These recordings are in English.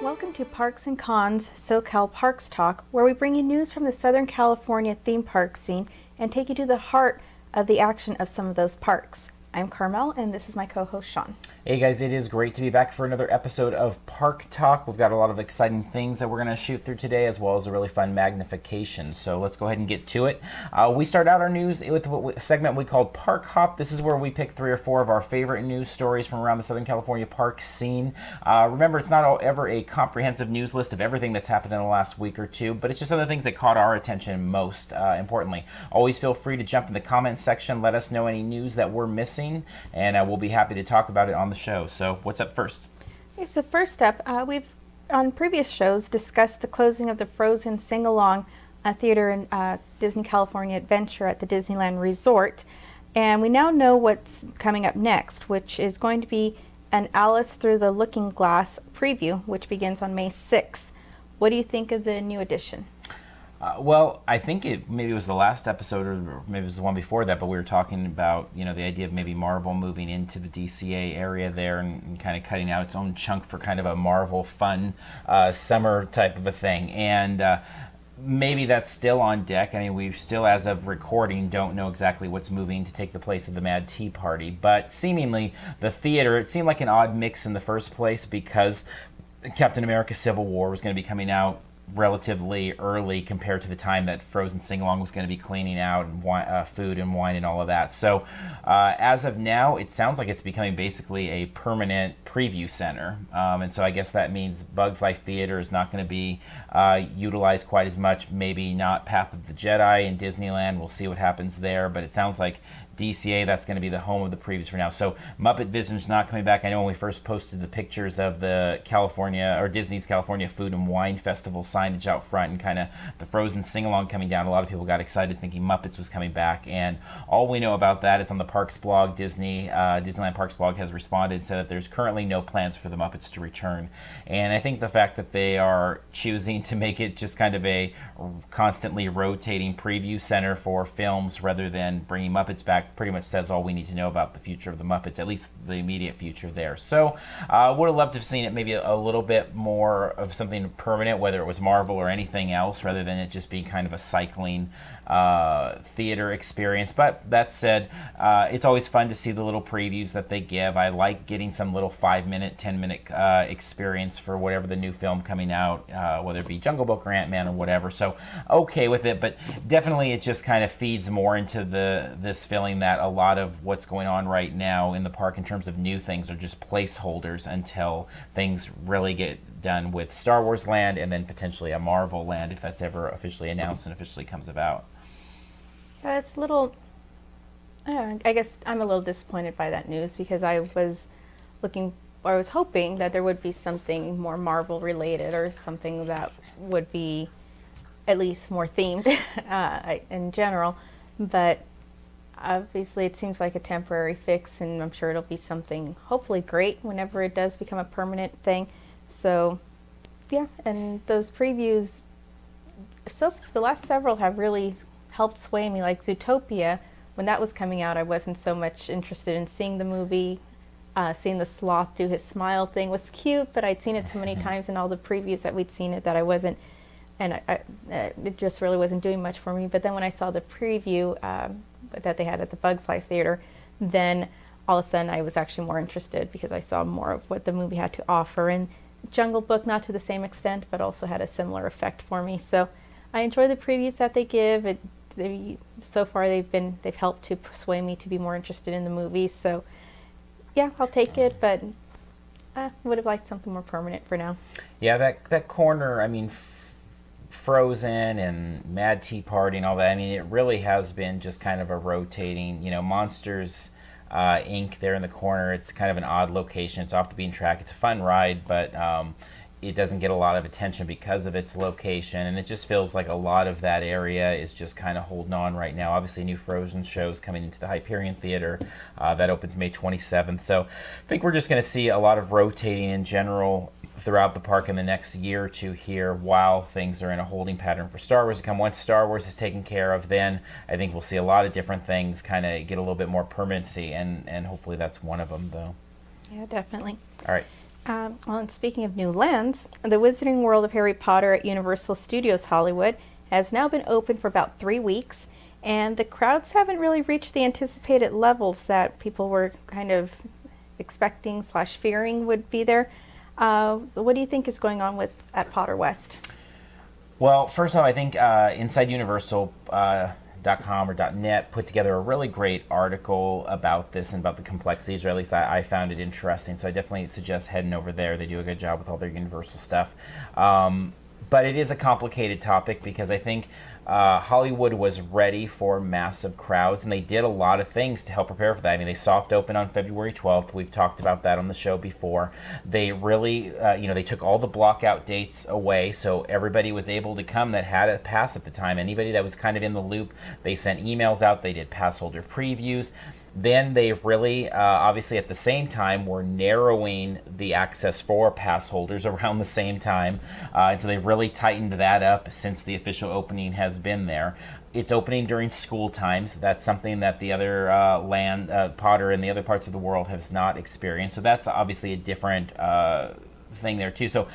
Welcome to Parks and Cons SoCal Parks Talk, where we bring you news from the Southern California theme park scene and take you to the heart of the action of some of those parks. I'm Carmel, and this is my co-host Sean. Hey guys, it is great to be back for another episode of Park Talk. We've got a lot of exciting things that we're going to shoot through today, as well as a really fun Magnification. So let's go ahead and get to it. We start out our news with a segment we called Park Hop. This is where we pick 3 or 4 of our favorite news stories from around the Southern California park scene. Remember, it's not ever a comprehensive news list of everything that's happened in the last week or two, but it's just some of the things that caught our attention most importantly. Always feel free to jump in the comments section, let us know any news that we're missing, and we'll be happy to talk about it on the show. So what's up first? Okay, so first up, we've on previous shows discussed the closing of the Frozen sing-along theater in Disney California Adventure at the Disneyland Resort, and we now know what's coming up next, which is going to be an Alice Through the Looking Glass preview, which begins on May 6th. What do you think of the new edition? Well, I think maybe it was the last episode, or maybe it was the one before that, but we were talking about, the idea of maybe Marvel moving into the DCA area there and kind of cutting out its own chunk for kind of a Marvel fun summer type of a thing. And maybe that's still on deck. I mean, we still, as of recording, don't know exactly what's moving to take the place of the Mad Tea Party. But seemingly, the theater, it seemed like an odd mix in the first place because Captain America Civil War was going to be coming out relatively early compared to the time that Frozen Sing-Along was going to be cleaning out and food and wine and all of that. So as of now, it sounds like it's becoming basically a permanent preview center. And so I guess that means Bugs Life Theater is not going to be utilized quite as much. Maybe not Path of the Jedi in Disneyland. We'll see what happens there. But it sounds like DCA, that's going to be the home of the previews for now. So Muppet Vision's not coming back. I know when we first posted the pictures of the Disney's California Food and Wine Festival signage out front and kind of the Frozen sing-along coming down, a lot of people got excited thinking Muppets was coming back. And all we know about that is on the Parks blog. Disneyland Parks blog has responded and said that there's currently no plans for the Muppets to return. And I think the fact that they are choosing to make it just kind of a constantly rotating preview center for films rather than bringing Muppets back pretty much says all we need to know about the future of the Muppets, at least the immediate future there. So would have loved to have seen it maybe a little bit more of something permanent, whether it was Marvel or anything else, rather than it just being kind of a cycling theater experience. But that said, it's always fun to see the little previews that they give. I like getting some little 5-minute, 10-minute experience for whatever the new film coming out, whether it be Jungle Book or Ant-Man or whatever. So okay with it, but definitely it just kind of feeds more into this feeling that a lot of what's going on right now in the park in terms of new things are just placeholders until things really get done with Star Wars Land and then potentially a Marvel Land if that's ever officially announced and officially comes about. Yeah, it's a little, I guess I'm a little disappointed by that news because I was hoping that there would be something more Marvel related or something that would be at least more themed in general, but obviously it seems like a temporary fix, and I'm sure it'll be something hopefully great whenever it does become a permanent thing. So yeah, and those previews, so the last several have really helped sway me. Like Zootopia, when that was coming out, I wasn't so much interested in seeing the movie. Seeing the sloth do his smile thing was cute, but I'd seen it so many times in all the previews that we'd seen it that I wasn't, and it just really wasn't doing much for me. But then when I saw the preview that they had at the Bugs Life Theater, then all of a sudden I was actually more interested because I saw more of what the movie had to offer. And Jungle Book, not to the same extent, but also had a similar effect for me. So I enjoy the previews that they give. So far they've helped to sway me to be more interested in the movies. So yeah, I'll take it, but I would have liked something more permanent for now. Yeah, that corner, I mean, Frozen and Mad Tea Party and all that, I mean, it really has been just kind of a rotating, Monsters Inc. there in the corner. It's kind of an odd location. It's off the beaten track. It's a fun ride, but it doesn't get a lot of attention because of its location, and it just feels like a lot of that area is just kind of holding on right now. Obviously, new Frozen shows coming into the Hyperion Theater. That opens May 27th. So I think we're just going to see a lot of rotating in general throughout the park in the next year or two here while things are in a holding pattern for Star Wars to come. Once Star Wars is taken care of, then I think we'll see a lot of different things kind of get a little bit more permanency, and hopefully that's one of them, though. Yeah, definitely. All right. Well, and speaking of new lands, the Wizarding World of Harry Potter at Universal Studios Hollywood has now been open for about 3 weeks, and the crowds haven't really reached the anticipated levels that people were kind of expecting / fearing would be there. So what do you think is going on at Potter West? Well, first of all, I think Inside Universal .com or .net put together a really great article about this and about the complexities, or at least I found it interesting. So I definitely suggest heading over there. They do a good job with all their Universal stuff. But it is a complicated topic because I think Hollywood was ready for massive crowds, and they did a lot of things to help prepare for that. I mean, they soft opened on February 12th. We've talked about that on the show before. They really, they took all the block-out dates away, so everybody was able to come that had a pass at the time. Anybody that was kind of in the loop, they sent emails out. They did pass holder previews. Then they really, obviously at the same time, were narrowing the access for pass holders around the same time. And so they've really tightened that up since the official opening has been there. It's opening during school times. That's something that the other Potter and the other parts of the world has not experienced. So that's obviously a different thing there too. So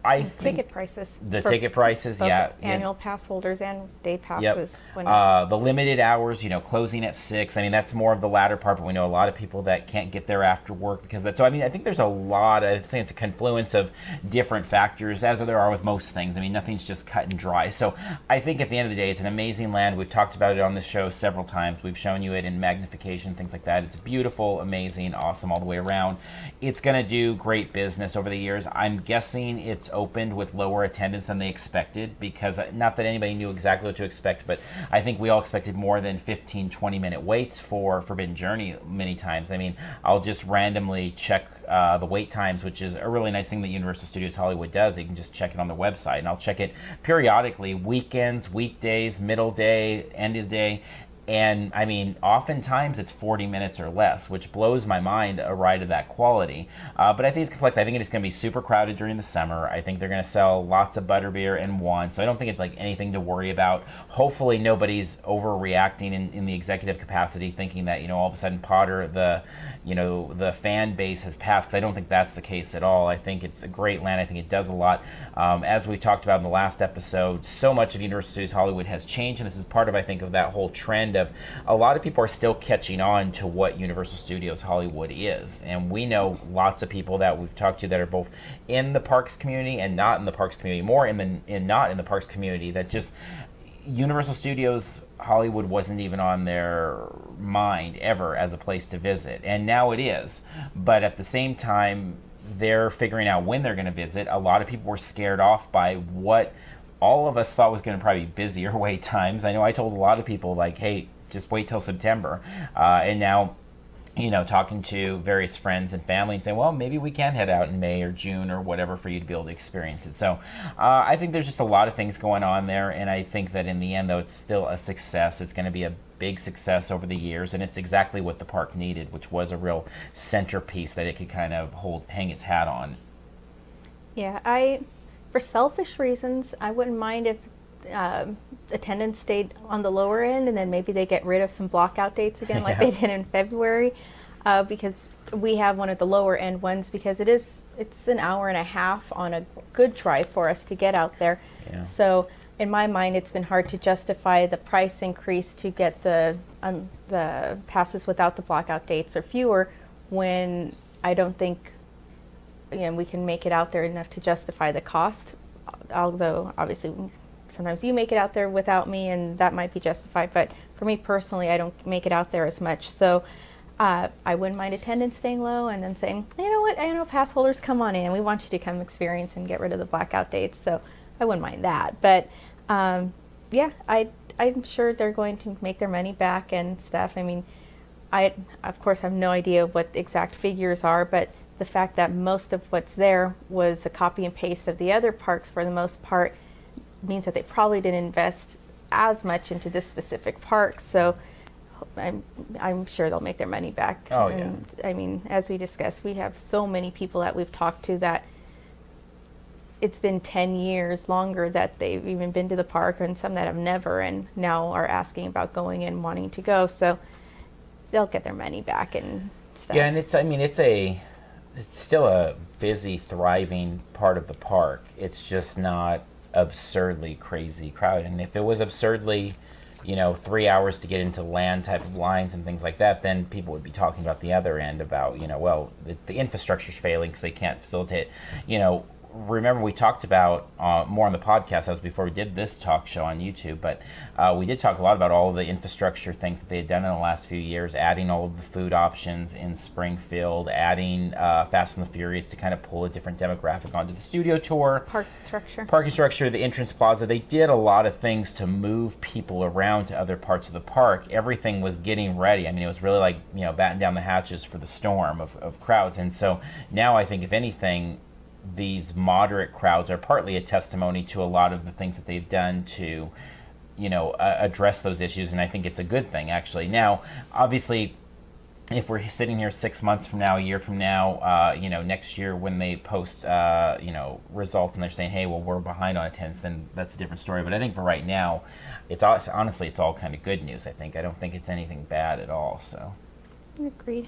I think ticket prices. The ticket prices, yeah. Annual pass holders and day passes. Yep. The limited hours, closing at 6. I mean, that's more of the latter part, but we know a lot of people that can't get there after work because of that. So, I mean, I think there's a lot, I think it's a confluence of different factors, as there are with most things. I mean, nothing's just cut and dry. So I think at the end of the day, it's an amazing land. We've talked about it on the show several times. We've shown you it in Magnification, things like that. It's beautiful, amazing, awesome all the way around. It's going to do great business over the years. I'm guessing it's opened with lower attendance than they expected because not that anybody knew exactly what to expect, but I think we all expected more than 15-20 minute waits for Forbidden Journey many times. I mean, I'll just randomly check the wait times, which is a really nice thing that Universal Studios Hollywood does. You can just check it on the website, and I'll check it periodically, weekends, weekdays, middle day, end of the day. And I mean, oftentimes it's 40 minutes or less, which blows my mind, a ride of that quality. But I think it's complex. I think it's going to be super crowded during the summer. I think they're going to sell lots of butterbeer and wine. So I don't think it's like anything to worry about. Hopefully nobody's overreacting in the executive capacity, thinking that, all of a sudden Potter, the fan base has passed. Because I don't think that's the case at all. I think it's a great land. I think it does a lot. As we talked about in the last episode, so much of Universal Studios Hollywood has changed. And this is part of, I think, of that whole trend of a lot of people are still catching on to what Universal Studios Hollywood is. And we know lots of people that we've talked to that are both in the parks community and not in the parks community, more not in the parks community, that just Universal Studios Hollywood wasn't even on their mind ever as a place to visit. And now it is. But at the same time, they're figuring out when they're going to visit. A lot of people were scared off by what all of us thought was going to probably be busier wait times. I know I told a lot of people, like, hey, just wait till September. And now, talking to various friends and family and saying, well, maybe we can head out in May or June or whatever for you to be able to experience it. So I think there's just a lot of things going on there. And I think that in the end, though, it's still a success. It's going to be a big success over the years. And it's exactly what the park needed, which was a real centerpiece that it could kind of hang its hat on. Yeah, for selfish reasons, I wouldn't mind if attendance stayed on the lower end, and then maybe they get rid of some blockout dates again, like they did in February, because we have one of the lower end ones, because it's an hour and a half on a good drive for us to get out there. Yeah. So in my mind, it's been hard to justify the price increase to get the passes without the blockout dates or fewer, when I don't think we can make it out there enough to justify the cost. Although obviously sometimes you make it out there without me, and that might be justified, but for me personally, I don't make it out there as much. So I wouldn't mind attendance staying low and then saying, you know what, pass holders, come on in, we want you to come experience and get rid of the blackout dates. So I wouldn't mind that. But I'm sure they're going to make their money back and stuff. I mean, I of course have no idea what the exact figures are, but the fact that most of what's there was a copy and paste of the other parks for the most part means that they probably didn't invest as much into this specific park. So I'm sure they'll make their money back. Oh, and, yeah. I mean, as we discussed, we have so many people that we've talked to that it's been 10 years longer that they've even been to the park, and some that have never, and now are asking about going and wanting to go. So they'll get their money back and stuff. Yeah, and it's it's still a busy, thriving part of the park. It's just not absurdly crazy crowded. And if it was absurdly, 3 hours to get into land type of lines and things like that, then people would be talking about the other end about, well, the infrastructure's failing because they can't facilitate, remember we talked about more on the podcast. That was before we did this talk show on YouTube, but we did talk a lot about all of the infrastructure things that they had done in the last few years, adding all of the food options in Springfield, adding Fast and the Furious to kind of pull a different demographic onto the studio tour. Parking structure, the entrance plaza. They did a lot of things to move people around to other parts of the park. Everything was getting ready. I mean, it was really like, batten down the hatches for the storm of crowds. And so now I think, if anything, these moderate crowds are partly a testimony to a lot of the things that they've done to, address those issues, and I think it's a good thing, actually. Now, obviously, if we're sitting here 6 months from now, a year from now, next year when they post, results and they're saying, hey, well, we're behind on attendance, then that's a different story. But I think for right now, honestly, it's all kind of good news, I think. I don't think it's anything bad at all, so. Agreed.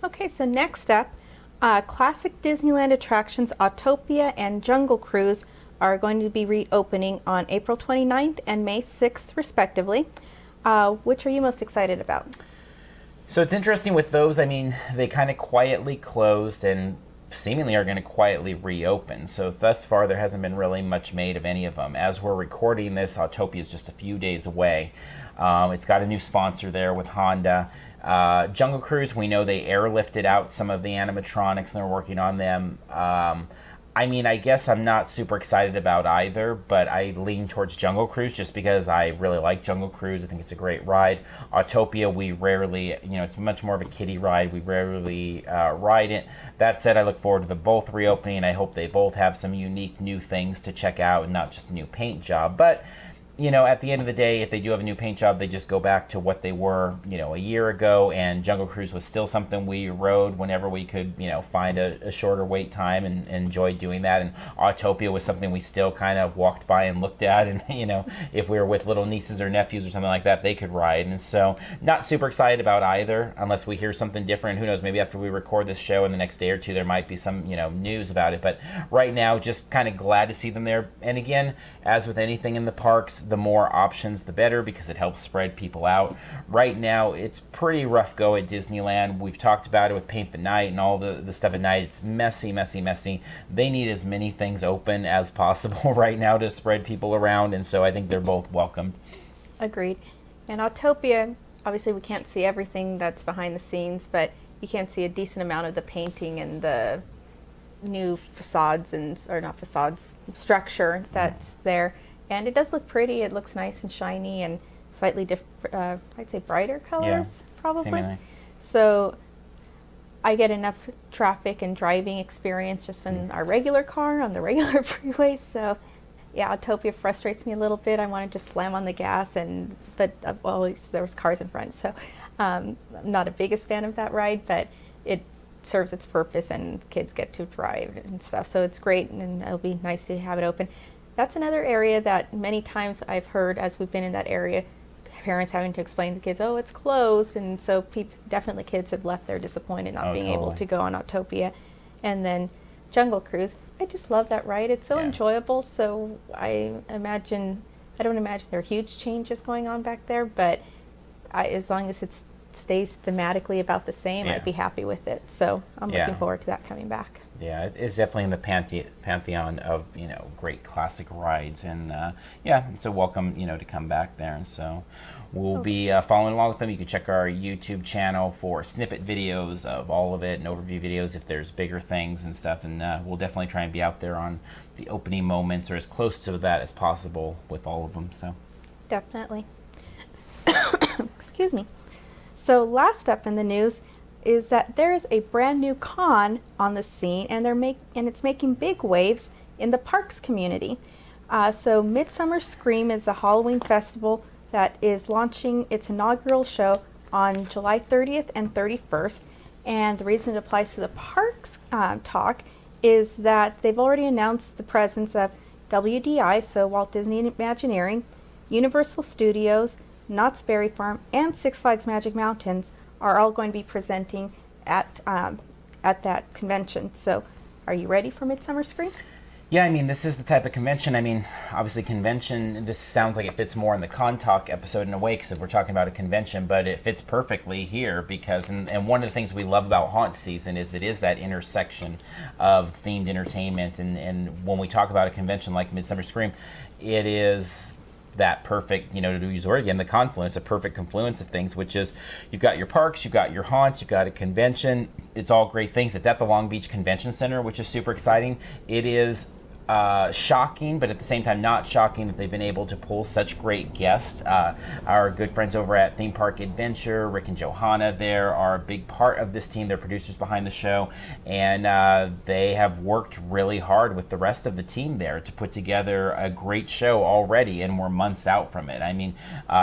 Okay, so next up, classic Disneyland attractions Autopia and Jungle Cruise are going to be reopening on April 29th and May 6th, respectively. Which are you most excited about? So it's interesting with those. I mean, they kind of quietly closed and seemingly are going to quietly reopen. So thus far, there hasn't been really much made of any of them. As we're recording this, Autopia is just a few days away. It's got a new sponsor there with Honda. Jungle Cruise, we know they airlifted out some of the animatronics and they're working on them. I mean, I guess I'm not super excited about either, but I lean towards Jungle Cruise just because I really like Jungle Cruise. I think it's a great ride. Autopia, we rarely, it's much more of a kiddie ride. We rarely ride it. That said, I look forward to them both reopening, and I hope they both have some unique new things to check out and not just a new paint job. But at the end of the day, if they do have a new paint job, they just go back to what they were, a year ago. And Jungle Cruise was still something we rode whenever we could, find a shorter wait time and enjoy doing that. And Autopia was something we still kind of walked by and looked at. And, if we were with little nieces or nephews or something like that, they could ride. And so not super excited about either unless we hear something different. Who knows, maybe after we record this show in the next day or two, there might be some, news about it. But right now, just kind of glad to see them there. And again, as with anything in the parks, the more options, the better, because it helps spread people out. Right now, it's pretty rough go at Disneyland. We've talked about it with Paint the Night and all the stuff at night. It's messy, messy, messy. They need as many things open as possible right now to spread people around, and so I think they're both welcomed. Agreed. And Autopia, obviously we can't see everything that's behind the scenes, but you can see a decent amount of the painting and the new facades structure that's there. And it does look pretty. It looks nice and shiny and slightly different, I'd say brighter colors, probably. Seemingly. So I get enough traffic and driving experience just in our regular car on the regular freeways. So yeah, Autopia frustrates me a little bit. I want to just slam on the gas, but always there was cars in front. So I'm not a biggest fan of that ride, but it serves its purpose and kids get to drive and stuff. So it's great, and it'll be nice to have it open. That's another area that many times I've heard, as we've been in that area, parents having to explain to kids, oh, it's closed. And so definitely kids have left there disappointed not being able to go on Autopia. And then Jungle Cruise, I just love that ride. It's so enjoyable. So I don't imagine there are huge changes going on back there, but as long as it stays thematically about the same, I'd be happy with it. So I'm looking forward to that coming back. Yeah, it's definitely in the pantheon of, great classic rides. And, it's a welcome, to come back there. And so we'll be following along with them. You can check our YouTube channel for snippet videos of all of it and overview videos if there's bigger things and stuff. And we'll definitely try and be out there on the opening moments or as close to that as possible with all of them. So definitely. Excuse me. So last up in the news is that there is a brand new con on the scene, and it's making big waves in the parks community. So Midsummer Scream is a Halloween festival that is launching its inaugural show on July 30th and 31st. And the reason it applies to the parks talk is that they've already announced the presence of WDI, so Walt Disney Imagineering, Universal Studios, Knott's Berry Farm, and Six Flags Magic Mountains are all going to be presenting at at that convention. So are you ready for Midsummer Scream? Yeah, I mean, this is the type of convention. I mean, obviously, convention, this sounds like it fits more in the Con Talk episode in a way because we're talking about a convention, but it fits perfectly here because, and one of the things we love about haunt season is it is that intersection of themed entertainment. And when we talk about a convention like Midsummer Scream, it is that perfect, to use the word again, the confluence, a perfect confluence of things, which is you've got your parks, you've got your haunts, you've got a convention. It's all great things. It's at the Long Beach Convention Center, which is super exciting. It is shocking, but at the same time not shocking that they've been able to pull such great guests. Our good friends over at Theme Park Adventure, Rick and Johanna there, are a big part of this team. They're producers behind the show, and they have worked really hard with the rest of the team there to put together a great show already, and we're months out from it. I mean,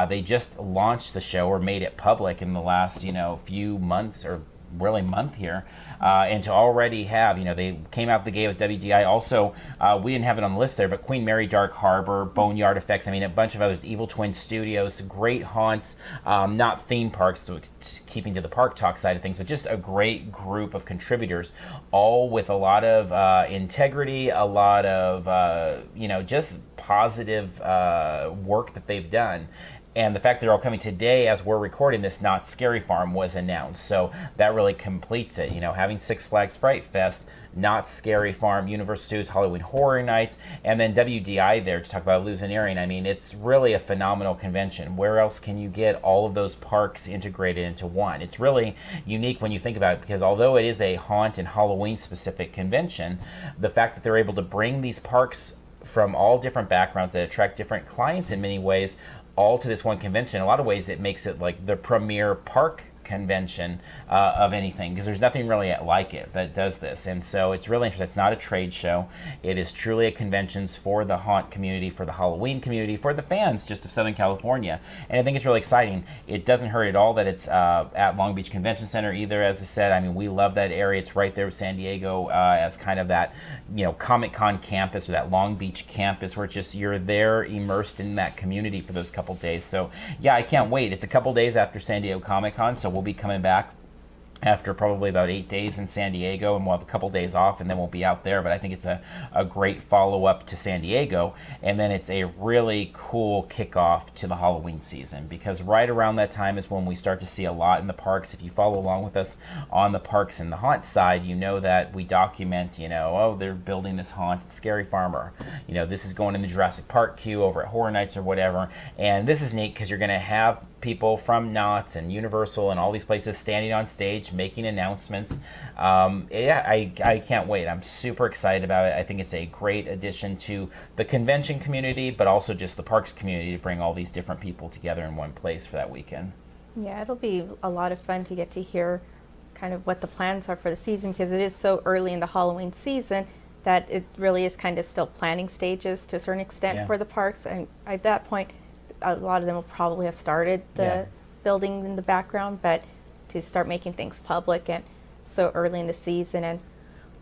they just launched the show or made it public in the last, few months or really month here, and to already have, they came out the gate with WDI. Also, we didn't have it on the list there, but Queen Mary Dark Harbor, Boneyard Effects, I mean, a bunch of others, Evil Twin Studios, great haunts, not theme parks, so keeping to the park talk side of things, but just a great group of contributors, all with a lot of integrity, a lot of, just positive work that they've done. And the fact that they're all coming today as we're recording this, Knott Scary Farm was announced. So that really completes it. Having Six Flags Fright Fest, Knott Scary Farm, Universal Studios Halloween Horror Nights, and then WDI there to talk about Illusioneering. I mean, it's really a phenomenal convention. Where else can you get all of those parks integrated into one? It's really unique when you think about it, because although it is a haunt and Halloween specific convention, the fact that they're able to bring these parks from all different backgrounds that attract different clients in many ways all to this one convention. In a lot of ways, it makes it like the premier park convention of anything, because there's nothing really like it that does this. And so it's really interesting. It's not a trade show. It is truly a convention for the haunt community, for the Halloween community, for the fans just of Southern California. And I think it's really exciting. It doesn't hurt at all that it's at Long Beach Convention Center either. As I said, I mean, we love that area. It's right there with San Diego as kind of that, Comic-Con campus, or that Long Beach campus, where it's just you're there immersed in that community for those couple days. So yeah, I can't wait. It's a couple days after San Diego Comic-Con, so we'll be coming back after probably about 8 days in San Diego, and we'll have a couple days off, and then we'll be out there. But I think it's a great follow-up to San Diego, and then it's a really cool kickoff to the Halloween season, because right around that time is when we start to see a lot in the parks. If you follow along with us on the parks and the haunt side, you know that we document, they're building this haunt at Scary Farm, or, this is going in the Jurassic Park queue over at Horror Nights or whatever. And this is neat because you're going to have people from Knott's and Universal and all these places standing on stage making announcements. I can't wait. I'm super excited about it. I think it's a great addition to the convention community, but also just the parks community, to bring all these different people together in one place for that weekend. Yeah, it'll be a lot of fun to get to hear kind of what the plans are for the season, because it is so early in the Halloween season that it really is kind of still planning stages to a certain extent for the parks. And at that point, a lot of them will probably have started the building in the background, but to start making things public and so early in the season. And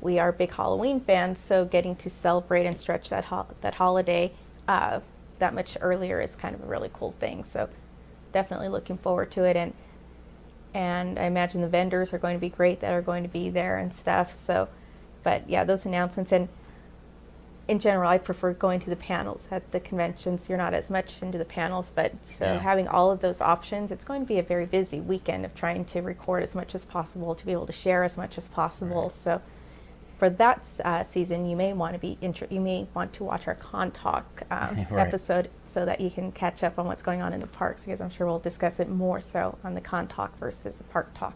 we are big Halloween fans, so getting to celebrate and stretch that holiday that much earlier is kind of a really cool thing. So definitely looking forward to it. And I imagine the vendors are going to be great that are going to be there and stuff. So, but yeah, those announcements. And in general, I prefer going to the panels at the conventions. You're not as much into the panels, but having all of those options, it's going to be a very busy weekend of trying to record as much as possible, to be able to share as much as possible. Right. So for that season, you may want to watch our Con Talk episode, so that you can catch up on what's going on in the parks, because I'm sure we'll discuss it more so on the Con Talk versus the Park Talk.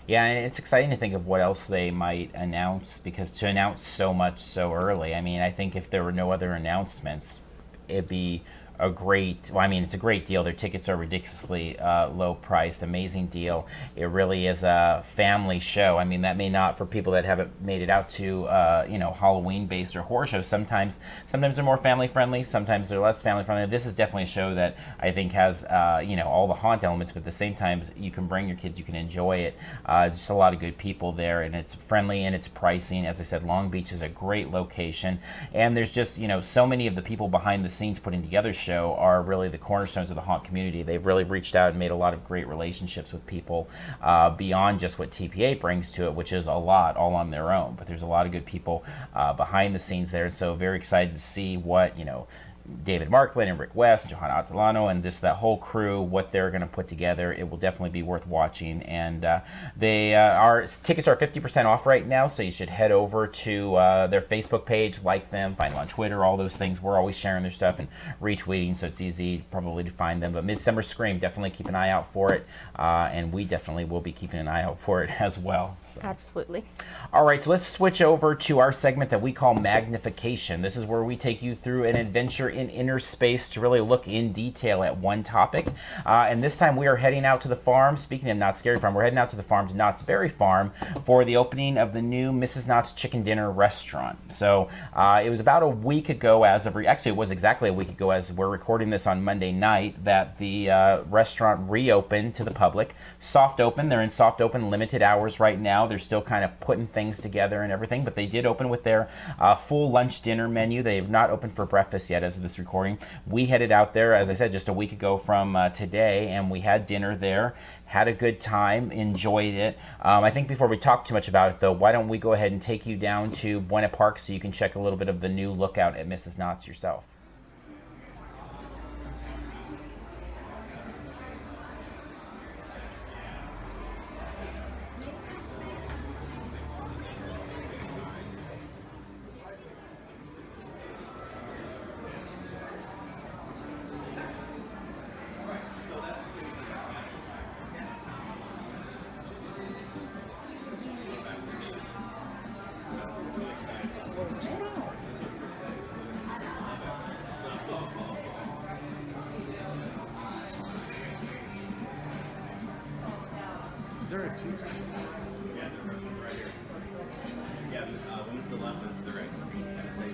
Yeah, and it's exciting to think of what else they might announce, because to announce so much so early, I mean, I think if there were no other announcements, it'd be it's a great deal. Their tickets are ridiculously low priced, amazing deal. It really is a family show. I mean, that may not, for people that haven't made it out to, Halloween based or horror shows, sometimes they're more family friendly, sometimes they're less family friendly. This is definitely a show that I think has, all the haunt elements, but at the same time, you can bring your kids, you can enjoy it. There's just a lot of good people there, and it's friendly and it's pricing. As I said, Long Beach is a great location, and there's just, so many of the people behind the scenes putting together shows show are really the cornerstones of the haunt community. They've really reached out and made a lot of great relationships with people beyond just what TPA brings to it, which is a lot all on their own. But there's a lot of good people behind the scenes there, and so very excited to see what, David Markland and Rick West, Johanna Atalano, and just that whole crew, what they're going to put together. It will definitely be worth watching. And our tickets are 50% off right now, so you should head over to their Facebook page, like them, find them on Twitter, all those things. We're always sharing their stuff and retweeting, so it's easy probably to find them. But Midsummer Scream, definitely keep an eye out for it, and we definitely will be keeping an eye out for it as well. So. Absolutely. All right, so let's switch over to our segment that we call Magnification. This is where we take you through an adventure in inner space to really look in detail at one topic. And this time we are heading out to the farm. Speaking of Knott's Scary Farm, we're heading out to the farm, to Knott's Berry Farm, for the opening of the new Mrs. Knott's Chicken Dinner restaurant. So it was about a week ago actually it was exactly a week ago as we're recording this on Monday night that the restaurant reopened to the public. Soft open. They're in soft open limited hours right now. They're still kind of putting things together and everything, but they did open with their full lunch dinner menu. They have not opened for breakfast yet as of this recording. We headed out there, as I said, just a week ago from today, and we had dinner there, had a good time, enjoyed it. I think before we talk too much about it, though, why don't we go ahead and take you down to Buena Park so you can check a little bit of the new lookout at Mrs. Knott's yourself. Is there a juice? Yeah, the restaurant right here. Yeah, one's to the left, one's to the right. Kind of say,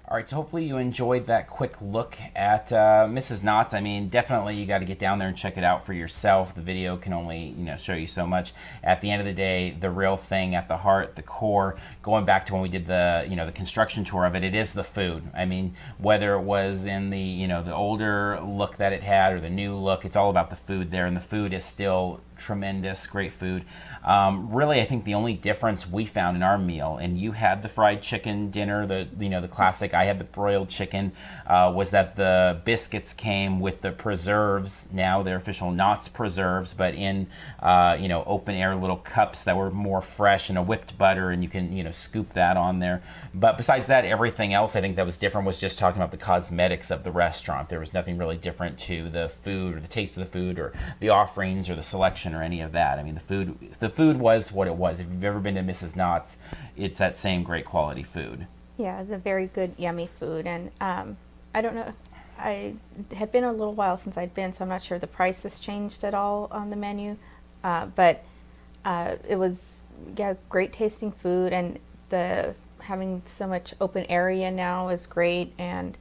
All right, so hopefully you enjoyed that quick look at Mrs. Knott's. I mean, definitely you got to get down there and check it out for yourself. The video can only, show you so much. At the end of the day, the real thing at the heart, the core, going back to when we did the, the construction tour of it, it is the food. I mean, whether it was in the, the older look that it had or the new look, it's all about the food there, and the food is still tremendous, great food. Really, I think the only difference we found in our meal, and you had the fried chicken dinner, the classic. I had the broiled chicken. Was that the biscuits came with the preserves? Now they're official Knott's preserves, but in open air little cups that were more fresh, and a whipped butter, and you can scoop that on there. But besides that, everything else I think that was different was just talking about the cosmetics of the restaurant. There was nothing really different to the food or the taste of the food or the offerings or the selection or any of that. I mean, the food was what it was. If you've ever been to Mrs. Knott's, it's that same great quality food. Yeah, the very good, yummy food. And I don't know, I had been a little while since I'd been, so I'm not sure the price has changed at all on the menu. But it was, great tasting food, and having so much open area now is great. And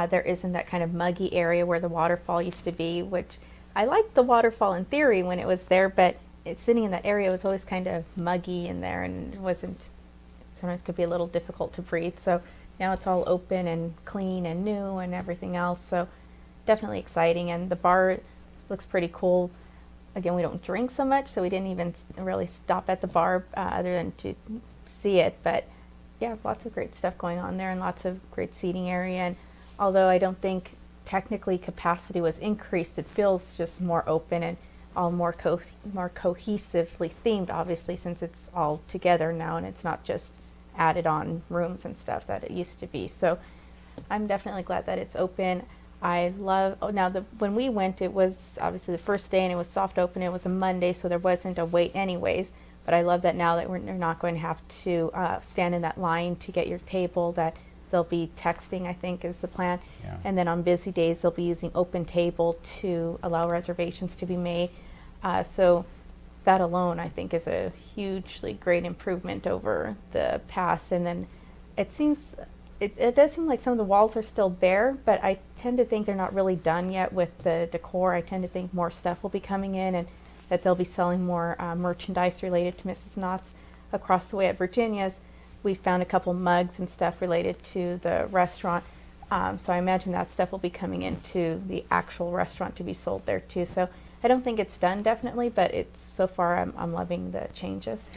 there isn't that kind of muggy area where the waterfall used to be, which I liked the waterfall in theory when it was there, but sitting in that area was always kind of muggy in there, and sometimes could be a little difficult to breathe. So now it's all open and clean and new and everything else. So definitely exciting. And the bar looks pretty cool. Again, we don't drink so much, so we didn't even really stop at the bar other than to see it. But yeah, lots of great stuff going on there and lots of great seating area. And although I don't think technically capacity was increased, it feels just more open and all more cohesively themed, obviously, since it's all together now and it's not just added on rooms and stuff that it used to be. So I'm definitely glad that it's open. I love, when we went, it was obviously the first day and it was soft open. It was a Monday, so there wasn't a wait anyways. But I love that now that we're not going to have to stand in that line to get your table, that they'll be texting, I think is the plan. Yeah. And then on busy days, they'll be using Open Table to allow reservations to be made. So that alone, I think, is a hugely great improvement over the past. And then it does seem like some of the walls are still bare, but I tend to think they're not really done yet with the decor. I tend to think more stuff will be coming in and that they'll be selling more merchandise related to Mrs. Knott's across the way at Virginia's. We found a couple mugs and stuff related to the restaurant. So I imagine that stuff will be coming into the actual restaurant to be sold there too. So I don't think it's done definitely, but so far I'm loving the changes.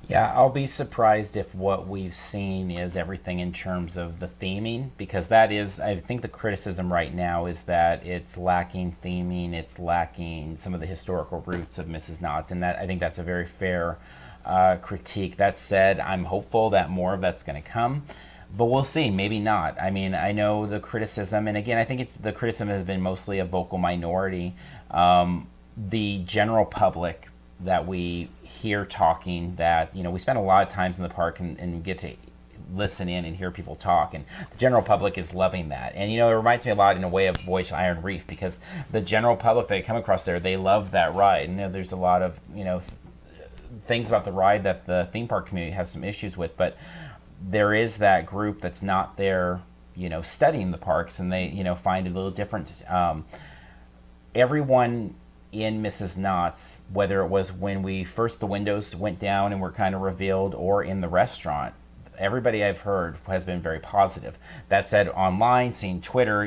Yeah, I'll be surprised if what we've seen is everything in terms of the theming, because that is, I think the criticism right now is that it's lacking theming, it's lacking some of the historical roots of Mrs. Knott's, and I think that's a very fair critique. That said, I'm hopeful that more of that's going to come. But we'll see, maybe not. I mean, I know the criticism, and again, I think the criticism has been mostly a vocal minority. The general public that we hear talking, that, we spend a lot of times in the park and get to listen in and hear people talk, and the general public is loving that. And it reminds me a lot in a way of Voyage to Iron Reef, because the general public that come across there, they love that ride. And there's a lot of things about the ride that the theme park community has some issues with, but there is that group that's not there studying the parks, and they find it a little different. Everyone in Mrs. Knott's, whether it was when the windows went down and were kind of revealed, or in the restaurant, everybody I've heard has been very positive. That said, online, seeing Twitter,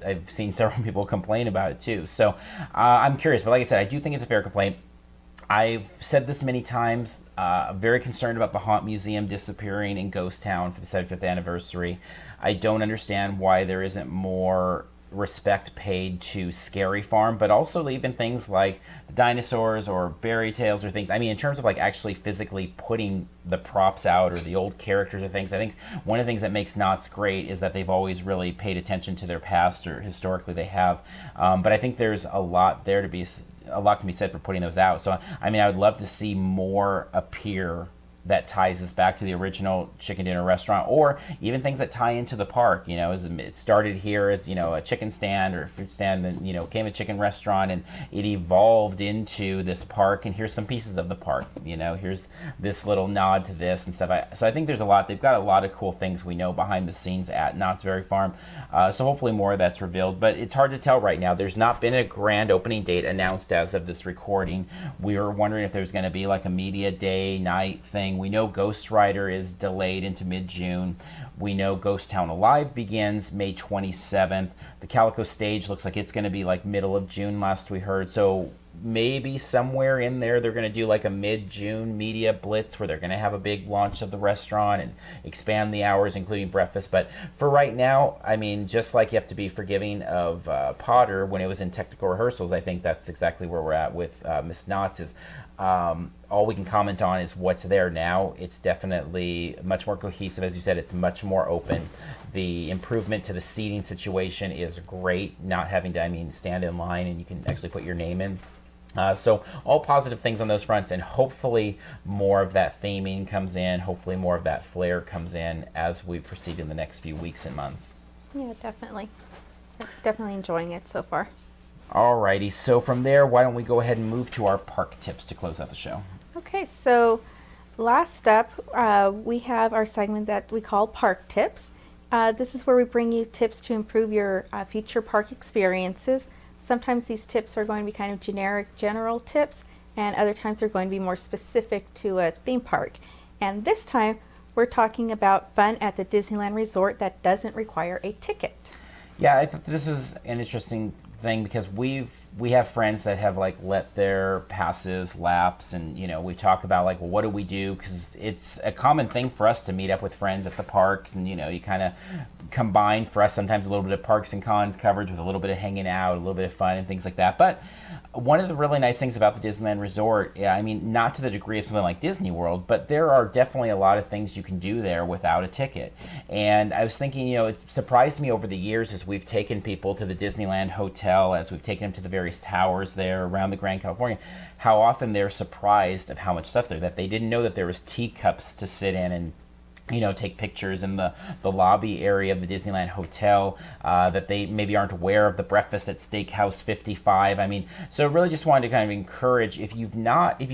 I've seen several people complain about it too. So I'm curious, but like I said, I do think it's a fair complaint. I've said this many times, very concerned about the Haunt Museum disappearing in Ghost Town for the 75th anniversary. I don't understand why there isn't more respect paid to Scary Farm, but also even things like the dinosaurs or Berry Tales or things. I mean, in terms of actually physically putting the props out or the old characters or things, I think one of the things that makes Knott's great is that they've always really paid attention to their past, or historically they have. But I think there's a lot can be said for putting those out. So, I mean, I would love to see more appear that ties us back to the original chicken dinner restaurant, or even things that tie into the park. As it started here as a chicken stand or a fruit stand, then came a chicken restaurant, and it evolved into this park. And here's some pieces of the park. Here's this little nod to this and stuff. So I think there's a lot. They've got a lot of cool things we know behind the scenes at Knott's Berry Farm. So hopefully more of that's revealed. But it's hard to tell right now. There's not been a grand opening date announced as of this recording. We were wondering if there's going to be a media day night thing. We know Ghost Rider is delayed into mid-June. We know Ghost Town Alive begins May 27th. The Calico Stage looks like it's going to be middle of June, last we heard. So maybe somewhere in there they're going to do like a mid-June media blitz where they're going to have a big launch of the restaurant and expand the hours, including breakfast. But for right now, I mean, just like you have to be forgiving of Potter when it was in technical rehearsals, I think that's exactly where we're at with Miss Knott's. Is all we can comment on is what's there now. It's definitely much more cohesive. As you said, it's much more open. The improvement to the seating situation is great, not having to, I mean, stand in line and you can actually put your name in. So all positive things on those fronts, and hopefully more of that theming comes in, hopefully more of that flair comes in as we proceed in the next few weeks and months. Yeah, definitely. Definitely enjoying it so far. Alrighty, so from there, why don't we go ahead and move to our park tips to close out the show. Okay, so last up, we have our segment that we call Park Tips. This is where we bring you tips to improve your future park experiences. Sometimes these tips are going to be kind of generic, general tips, and other times they're going to be more specific to a theme park. And this time, we're talking about fun at the Disneyland Resort that doesn't require a ticket. Yeah, I thought this was an interesting thing because we have friends that have like let their passes lapse, and you know, we talk about like, well, what do we do? Because it's a common thing for us to meet up with friends at the parks, and you know, you kind of combine for us sometimes a little bit of parks and cons coverage with a little bit of hanging out, a little bit of fun and things like that. But one of the really nice things about the Disneyland Resort, I mean, not to the degree of something like Disney World, but there are definitely a lot of things you can do there without a ticket. And I was thinking, you know, it's surprised me over the years as we've taken people to the Disneyland Hotel, as we've taken them to the various towers there around the Grand California, how often they're surprised of how much stuff there, that they didn't know that there was teacups to sit in and, you know, take pictures in the lobby area of the Disneyland Hotel, that they maybe aren't aware of the breakfast at Steakhouse 55. I mean, so really just wanted to kind of encourage, if you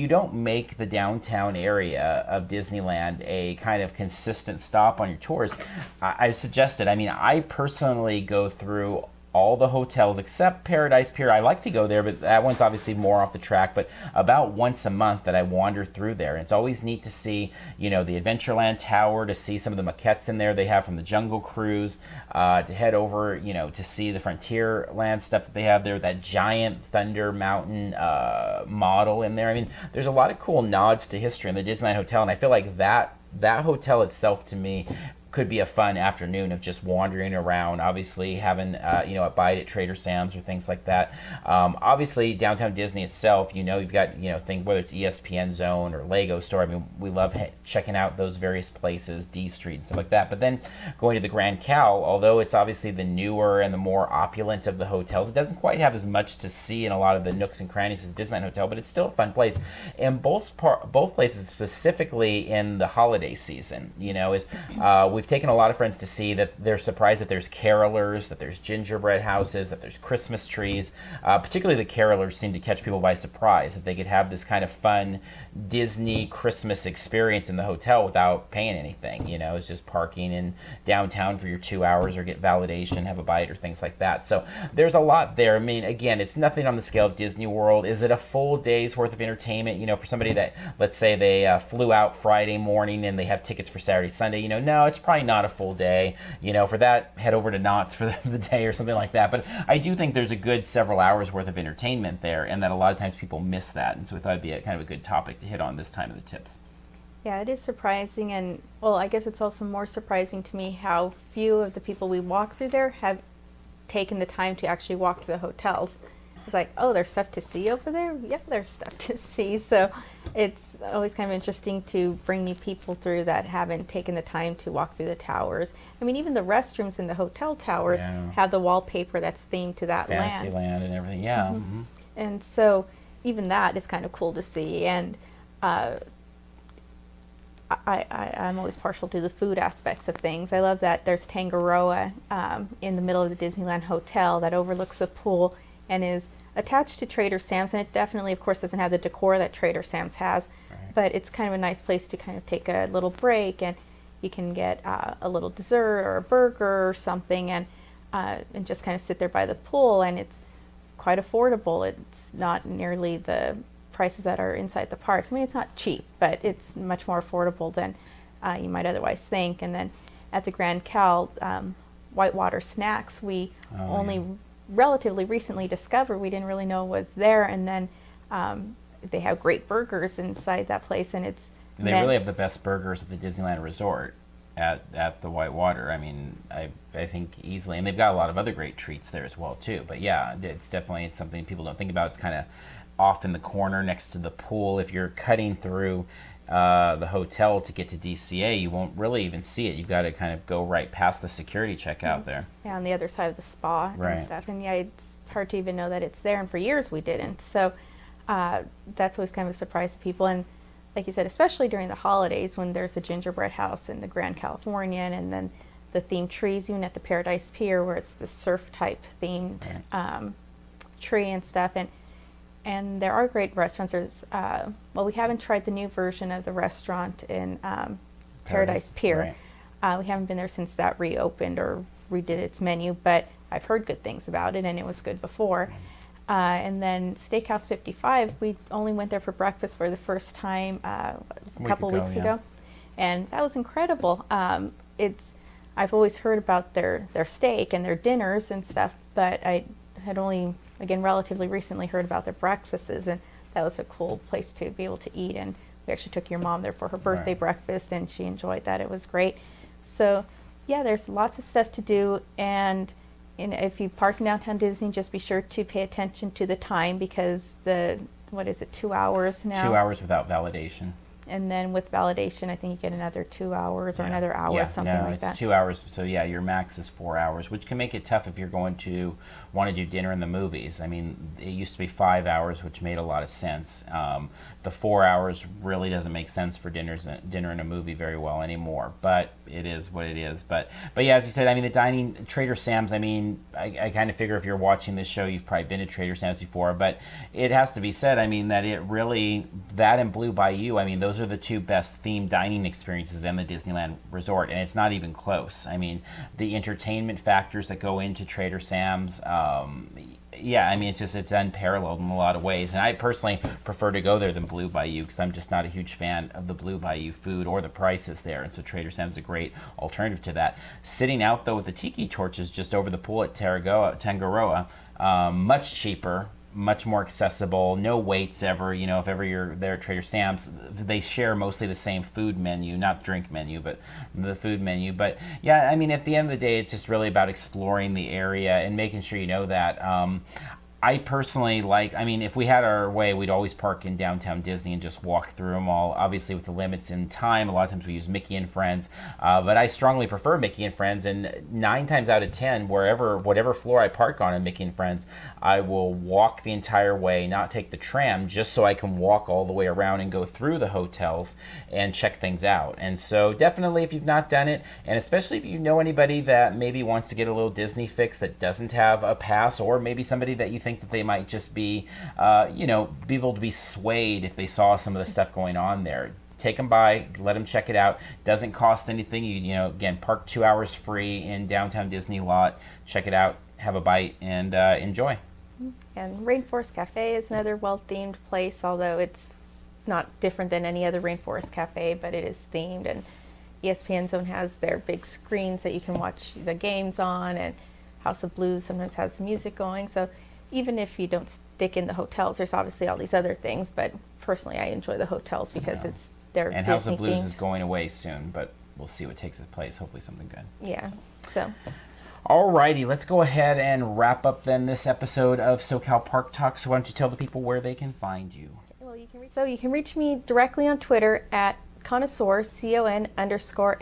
don't make the downtown area of Disneyland a kind of consistent stop on your tours, I suggested, I mean, I personally go through all the hotels except Paradise Pier. I like to go there, but that one's obviously more off the track, but about once a month that I wander through there. And it's always neat to see, you know, the Adventureland Tower, to see some of the maquettes in there they have from the Jungle Cruise, to head over, you know, to see the Frontierland stuff that they have there, that giant Thunder Mountain model in there. I mean, there's a lot of cool nods to history in the Disneyland Hotel, and I feel like that hotel itself, to me, could be a fun afternoon of just wandering around, obviously having you know, a bite at Trader Sam's or things like that. Obviously downtown Disney itself, you know, you've got, you know, whether it's ESPN Zone or Lego Store, I mean, we love checking out those various places, D Street and stuff like that. But then going to the Grand Cal, although it's obviously the newer and the more opulent of the hotels, it doesn't quite have as much to see in a lot of the nooks and crannies as the Disneyland Hotel, but it's still a fun place. And both places, specifically in the holiday season, you know, is we've taken a lot of friends to see that they're surprised that there's carolers, that there's gingerbread houses, that there's Christmas trees. Particularly the carolers seem to catch people by surprise, that they could have this kind of fun Disney Christmas experience in the hotel without paying anything. You know, it's just parking in downtown for your 2 hours or get validation, have a bite or things like that. So there's a lot there. I mean, again, it's nothing on the scale of Disney World. Is it a full day's worth of entertainment? You know, for somebody that, let's say they flew out Friday morning and they have tickets for Saturday, Sunday, you know, no, it's probably not a full day. You know, for that, head over to Knott's for the day or something like that. But I do think there's a good several hours worth of entertainment there, and that a lot of times people miss that. And so we thought it'd be kind of a good topic to hit on this time of the tips. Yeah, it is surprising, and well, I guess it's also more surprising to me how few of the people we walk through there have taken the time to actually walk through the hotels. It's like, oh, there's stuff to see over there? Yep, there's stuff to see. So it's always kind of interesting to bring new people through that haven't taken the time to walk through the towers. I mean, even the restrooms in the hotel towers have the wallpaper that's themed to that Fantasyland and everything, yeah. Mm-hmm. And so even that is kind of cool to see. And I'm always partial to the food aspects of things. I love that there's Tangaroa in the middle of the Disneyland Hotel that overlooks the pool and is attached to Trader Sam's, and it definitely, of course, doesn't have the decor that Trader Sam's has, but it's kind of a nice place to kind of take a little break, and you can get a little dessert or a burger or something, and just kind of sit there by the pool, and it's quite affordable. It's not nearly the prices that are inside the parks. I mean, it's not cheap, but it's much more affordable than you might otherwise think. And then at the Grand Cal, Whitewater Snacks, we only relatively recently discovered, we didn't really know was there, and then They have great burgers inside that place, and it's They really have the best burgers at the Disneyland Resort at the Whitewater. I mean, I think easily, and they've got a lot of other great treats there as well too. But yeah, it's something people don't think about. It's kind of off in the corner next to the pool. If you're cutting through the hotel to get to DCA, you won't really even see it. You've got to kind of go right past the security checkout there. Yeah, on the other side of the spa and stuff. And yeah, it's hard to even know that it's there, and for years we didn't. So that's always kind of a surprise to people. And like you said, especially during the holidays when there's a gingerbread house in the Grand Californian, and then the themed trees, even at the Paradise Pier where it's the surf type themed tree and stuff. And there are great restaurants. There's, well, we haven't tried the new version of the restaurant in Paradise Pier. Right. We haven't been there since that reopened or redid its menu, but I've heard good things about it, and it was good before. And then Steakhouse 55, we only went there for breakfast for the first time a couple weeks ago, and that was incredible. I've always heard about their steak and their dinners and stuff, but I had only, again, relatively recently heard about their breakfasts, and that was a cool place to be able to eat. And we actually took your mom there for her birthday breakfast, and she enjoyed that. It was great. So yeah, there's lots of stuff to do, and if you park in downtown Disney, just be sure to pay attention to the time, because what is it, 2 hours now? 2 hours without validation. And then with validation, I think you get another 2 hours or another hour, something like that. It's 2 hours. So yeah, your max is 4 hours, which can make it tough if you're going to want to do dinner in the movies. I mean, it used to be 5 hours, which made a lot of sense. The 4 hours really doesn't make sense for dinner in a movie very well anymore, but it is what it is. But yeah, as you said, I mean, the dining, Trader Sam's, I mean, I kind of figure if you're watching this show, you've probably been to Trader Sam's before, but it has to be said, I mean, that it really, that and Blue Bayou, I mean, those are the two best themed dining experiences in the Disneyland Resort, and it's not even close. I mean, the entertainment factors that go into Trader Sam's, yeah, I mean, it's unparalleled in a lot of ways, and I personally prefer to go there than Blue Bayou, because I'm just not a huge fan of the Blue Bayou food or the prices there, and so Trader Sam's is a great alternative to that. Sitting out, though, with the tiki torches just over the pool at Tangaroa, much cheaper, much more accessible, no waits ever. You know, if ever you're there at Trader Sam's, they share mostly the same food menu, not drink menu, but the food menu. But yeah, I mean, at the end of the day, it's just really about exploring the area and making sure you know that. I personally like, I mean, if we had our way, we'd always park in downtown Disney and just walk through them all. Obviously, with the limits in time, a lot of times we use Mickey and Friends, but I strongly prefer Mickey and Friends, and 9 times out of 10, whatever floor I park on in Mickey and Friends, I will walk the entire way, not take the tram, just so I can walk all the way around and go through the hotels and check things out. And so definitely, if you've not done it, and especially if you know anybody that maybe wants to get a little Disney fix that doesn't have a pass, or maybe somebody that you think that they might just be, be able to be swayed if they saw some of the stuff going on there. Take them by, let them check it out. Doesn't cost anything. You again, park 2 hours free in downtown Disney lot. Check it out, have a bite, and enjoy. And Rainforest Cafe is another well-themed place, although it's not different than any other Rainforest Cafe, but it is themed. And ESPN Zone has their big screens that you can watch the games on, and House of Blues sometimes has music going. So even if you don't stick in the hotels, there's obviously all these other things, but personally I enjoy the hotels because it's their and Disney House of Blues themed. is going away soon, but we'll see what takes its place. Hopefully something good. Yeah, so. Alrighty, let's go ahead and wrap up then this episode of SoCal Park Talk. So why don't you tell the people where they can find you? Well, you can reach me directly on Twitter at Connoisseur, CONNOISSEUR,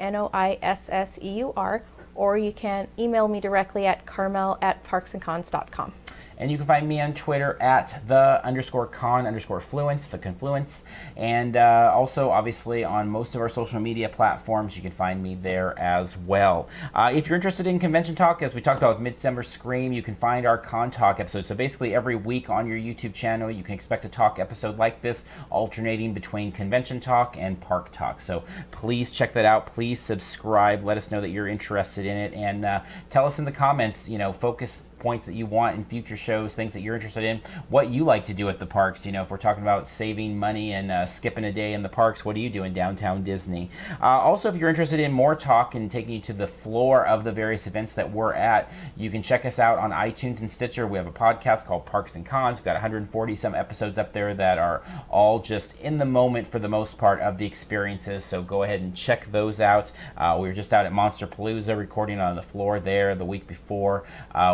or you can email me directly at carmel@parksandcons.com. And you can find me on Twitter at _con_fluence, the Confluence. And also, obviously, on most of our social media platforms, you can find me there as well. If you're interested in Convention Talk, as we talked about with Midsummer Scream, you can find our Con Talk episode. So basically, every week on your YouTube channel, you can expect a talk episode like this, alternating between Convention Talk and Park Talk. So please check that out. Please subscribe. Let us know that you're interested in it. And tell us in the comments, focus points that you want in future shows, things that you're interested in, what you like to do at the parks. You know, if we're talking about saving money and skipping a day in the parks, what do you do in downtown Disney? Also, if you're interested in more talk and taking you to the floor of the various events that we're at, you can check us out on iTunes and Stitcher. We have a podcast called Parks and Cons. We've got 140 some episodes up there that are all just in the moment for the most part of the experiences, so go ahead and check those out. We were just out at Monsterpalooza recording on the floor there the week before.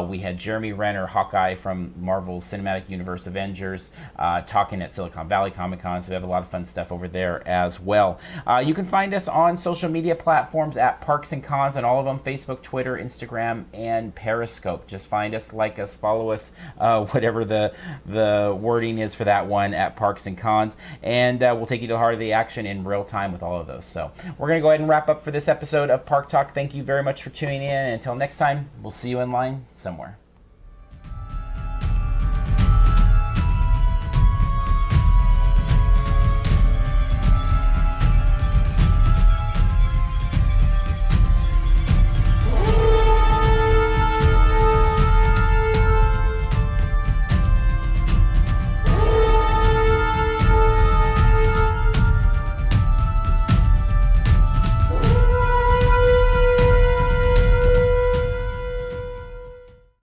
We had Jeremy Renner, Hawkeye from Marvel's Cinematic Universe Avengers, talking at Silicon Valley Comic Con, so we have a lot of fun stuff over there as well. You can find us on social media platforms at Parks and Cons on all of them: Facebook, Twitter, Instagram, and Periscope. Just find us, like us, follow us, whatever the wording is for that one, at Parks and Cons, and we'll take you to the heart of the action in real time with all of those. So we're going to go ahead and wrap up for this episode of Park Talk. Thank you very much for tuning in, and until next time, we'll see you in line somewhere.